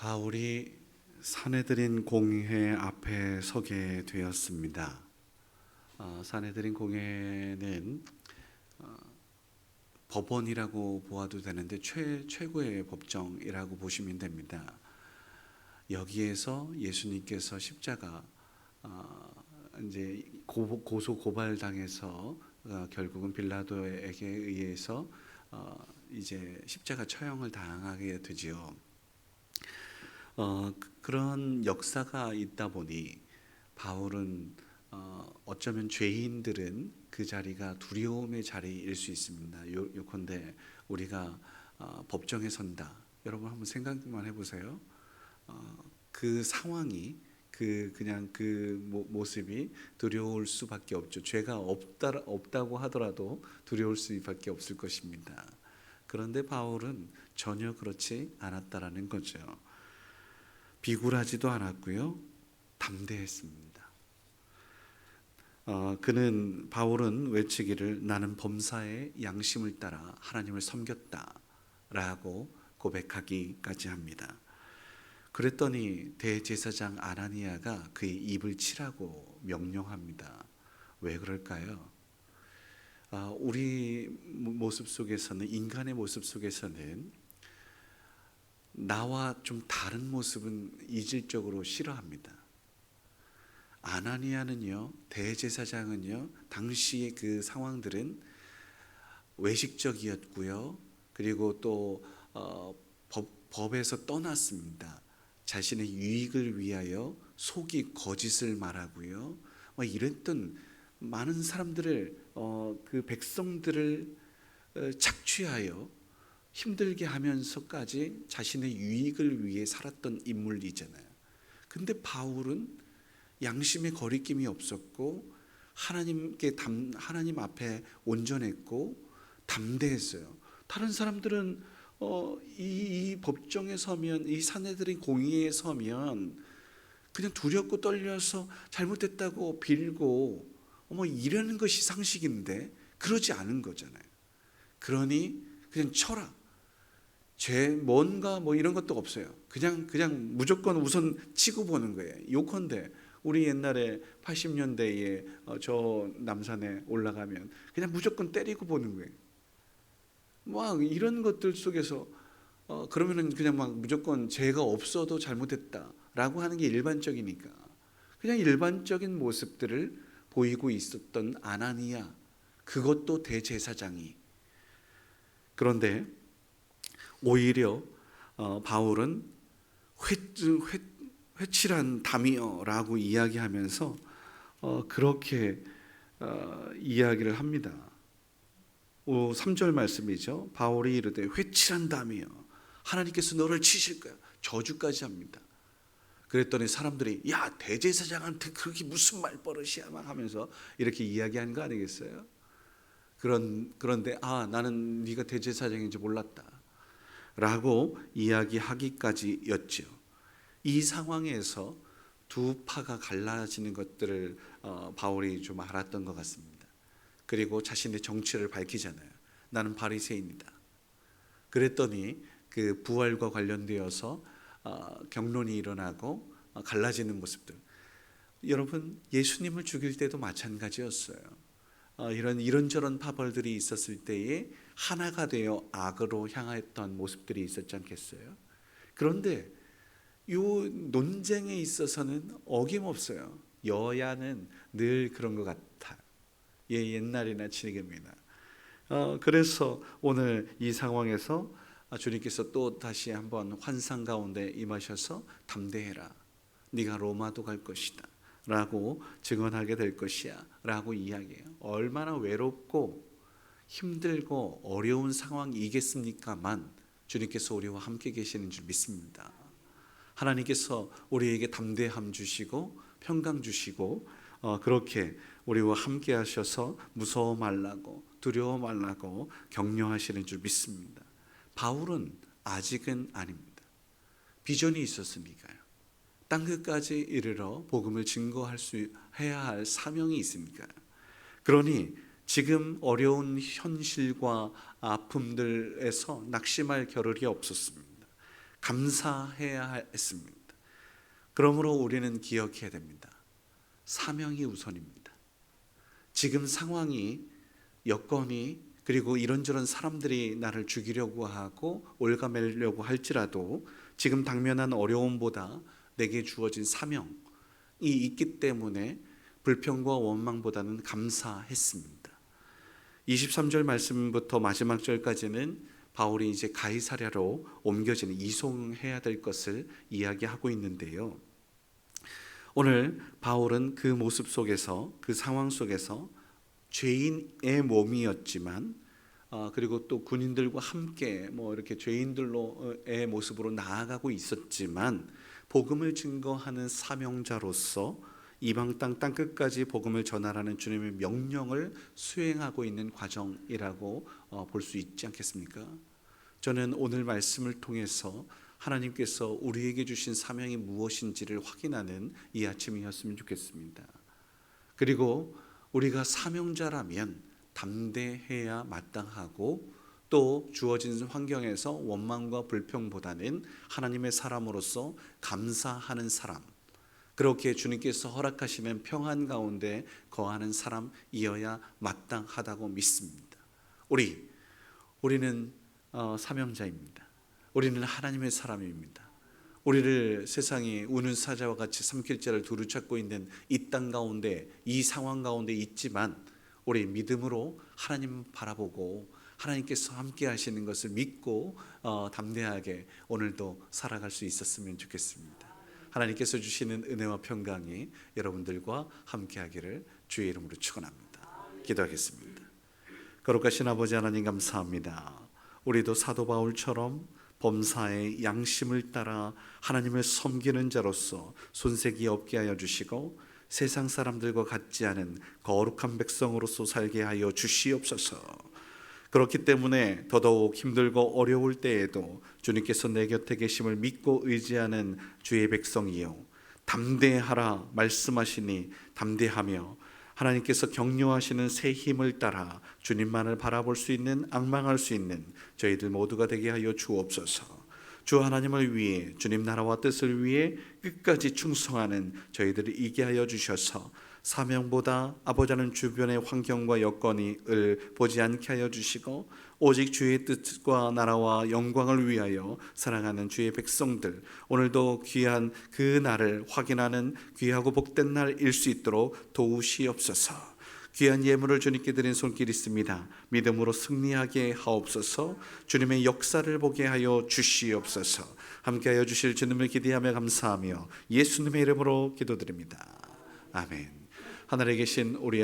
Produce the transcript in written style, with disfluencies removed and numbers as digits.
바울이 사내들인 공회 앞에 서게 되었습니다. 사내들인 공회는 법원이라고 보아도 되는데 최고의 법정이라고 보시면 됩니다. 여기에서 예수님께서 십자가 이제 고소 고발당해서 결국은 빌라도에게 의해서 이제 십자가 처형을 당하게 되지요. 그런 역사가 있다 보니 바울은 어쩌면 죄인들은 그 자리가 두려움의 자리일 수 있습니다. 요컨대 우리가 법정에 선다. 여러분 한번 생각만 해보세요. 그 상황이 그냥 그 모습이 두려울 수밖에 없죠. 죄가 없다고 하더라도 두려울 수밖에 없을 것입니다. 그런데 바울은 전혀 그렇지 않았다라는 거죠. 비굴하지도 않았고요, 담대했습니다. 바울은 외치기를 나는 범사의 양심을 따라 하나님을 섬겼다라고 고백하기까지 합니다. 그랬더니 대제사장 아나니아가 그의 입을 치라고 명령합니다. 왜 그럴까요? 우리 모습 속에서는, 인간의 모습 속에서는 나와 좀 다른 모습은 이질적으로 싫어합니다. 아나니아는요, 대제사장은요, 당시의 그 상황들은 외식적이었고요, 그리고 또 법에서 떠났습니다. 자신의 유익을 위하여 속이 거짓을 말하고요, 이랬던 많은 사람들을 그 백성들을 착취하여 힘들게 하면서까지 자신의 유익을 위해 살았던 인물이잖아요. 근데 바울은 양심의 거리낌이 없었고 하나님 앞에 온전했고 담대했어요. 다른 사람들은 이 법정에 서면, 이 사내들의 공의에 서면 그냥 두렵고 떨려서 잘못됐다고 빌고 이러는 것이 상식인데 그러지 않은 거잖아요. 그러니 그냥 쳐라. 죄 뭔가 이런 것도 없어요. 그냥 무조건 우선 치고 보는 거예요. 요컨대 우리 옛날에 80년대에 저 남산에 올라가면 그냥 무조건 때리고 보는 거예요. 막 이런 것들 속에서 그러면은 그냥 막 무조건 죄가 없어도 잘못했다라고 하는 게 일반적이니까 그냥 일반적인 모습들을 보이고 있었던 아나니아, 그것도 대제사장이. 그런데 오히려 바울은 회칠한 담이여라고 이야기하면서 그렇게 이야기를 합니다. 3절 말씀이죠. 바울이 이르되 회칠한 담이여 하나님께서 너를 치실 거야. 저주까지 합니다. 그랬더니 사람들이 야, 대제사장한테 그렇게 무슨 말버릇이야 막 하면서 이렇게 이야기한 거 아니겠어요? 그런데 나는 네가 대제사장인지 몰랐다 라고 이야기하기까지였죠. 이 상황에서 두 파가 갈라지는 것들을 바울이 좀 알았던 것 같습니다. 그리고 자신의 정체를 밝히잖아요. 나는 바리새인이다. 그랬더니 그 부활과 관련되어서 경론이 일어나고 갈라지는 모습들. 여러분, 예수님을 죽일 때도 마찬가지였어요. 이런저런 파벌들이 있었을 때에 하나가 되어 악으로 향했던 모습들이 있었지 않겠어요? 그런데 이 논쟁에 있어서는 어김없어요. 여야는 늘 그런 것 같아요. 옛날이나 지금이나. 그래서 오늘 이 상황에서 주님께서 또 다시 한번 환상 가운데 임하셔서 담대해라. 네가 로마도 갈 것이다 라고 증언하게 될 것이야 라고 이야기해요. 얼마나 외롭고 힘들고 어려운 상황이겠습니까만 주님께서 우리와 함께 계시는 줄 믿습니다. 하나님께서 우리에게 담대함 주시고 평강 주시고 그렇게 우리와 함께 하셔서 무서워 말라고 두려워 말라고 격려하시는 줄 믿습니다. 바울은 아직은 아닙니다. 비전이 있었으니까요. 땅끝까지 이르러 복음을 증거할 수 해야 할 사명이 있으니까요. 그러니 지금 어려운 현실과 아픔들에서 낙심할 겨를이 없었습니다. 감사해야 했습니다. 그러므로 우리는 기억해야 됩니다. 사명이 우선입니다. 지금 상황이, 여건이, 그리고 이런저런 사람들이 나를 죽이려고 하고 올가매려고 할지라도 지금 당면한 어려움보다 내게 주어진 사명이 있기 때문에 불평과 원망보다는 감사했습니다. 23절 말씀부터 마지막 절까지는 바울이 이제 가이사랴로 옮겨지는, 이송해야 될 것을 이야기하고 있는데요. 오늘 바울은 그 모습 속에서, 그 상황 속에서 죄인의 몸이었지만, 그리고 또 군인들과 함께 이렇게 죄인들로의 모습으로 나아가고 있었지만, 복음을 증거하는 사명자로서 이방 땅 끝까지 복음을 전하라는 주님의 명령을 수행하고 있는 과정이라고 볼 수 있지 않겠습니까? 저는 오늘 말씀을 통해서 하나님께서 우리에게 주신 사명이 무엇인지를 확인하는 이 아침이었으면 좋겠습니다. 그리고 우리가 사명자라면 담대해야 마땅하고, 또 주어진 환경에서 원망과 불평보다는 하나님의 사람으로서 감사하는 사람, 그렇게 주님께서 허락하시는 평안 가운데 거하는 사람이어야 마땅하다고 믿습니다. 우리는 사명자입니다. 우리는 하나님의 사람입니다. 우리를 세상이 우는 사자와 같이 삼킬 자를 두루 찾고 있는 이 땅 가운데, 이 상황 가운데 있지만 우리 믿음으로 하나님 바라보고 하나님께서 함께 하시는 것을 믿고 담대하게 오늘도 살아갈 수 있었으면 좋겠습니다. 하나님께서 주시는 은혜와 평강이 여러분들과 함께하기를 주의 이름으로 축원합니다. 기도하겠습니다. 거룩하신 아버지 하나님, 감사합니다. 우리도 사도 바울처럼 범사의 양심을 따라 하나님을 섬기는 자로서 손색이 없게 하여 주시고, 세상 사람들과 같지 않은 거룩한 백성으로서 살게 하여 주시옵소서. 그렇기 때문에 더더욱 힘들고 어려울 때에도 주님께서 내 곁에 계심을 믿고 의지하는 주의 백성이요, 담대하라 말씀하시니 담대하며 하나님께서 격려하시는 새 힘을 따라 주님만을 바라볼 수 있는, 앙망할 수 있는 저희들 모두가 되게 하여 주옵소서. 주 하나님을 위해, 주님 나라와 뜻을 위해 끝까지 충성하는 저희들을 있게 하여 주셔서 사명보다 아버지 하나님 주변의 환경과 여건을 보지 않게 하여 주시고, 오직 주의 뜻과 나라와 영광을 위하여 살아가는 주의 백성들, 오늘도 귀한 그 날을 확인하는 귀하고 복된 날일 수 있도록 도우시옵소서. 귀한 예물을 주님께 드린 손길 있습니다. 믿음으로 승리하게 하옵소서. 주님의 역사를 보게 하여 주시옵소서. 함께하여 주실 주님을 기대하며 감사하며 예수님의 이름으로 기도드립니다. 아멘. 하늘에 계신 우리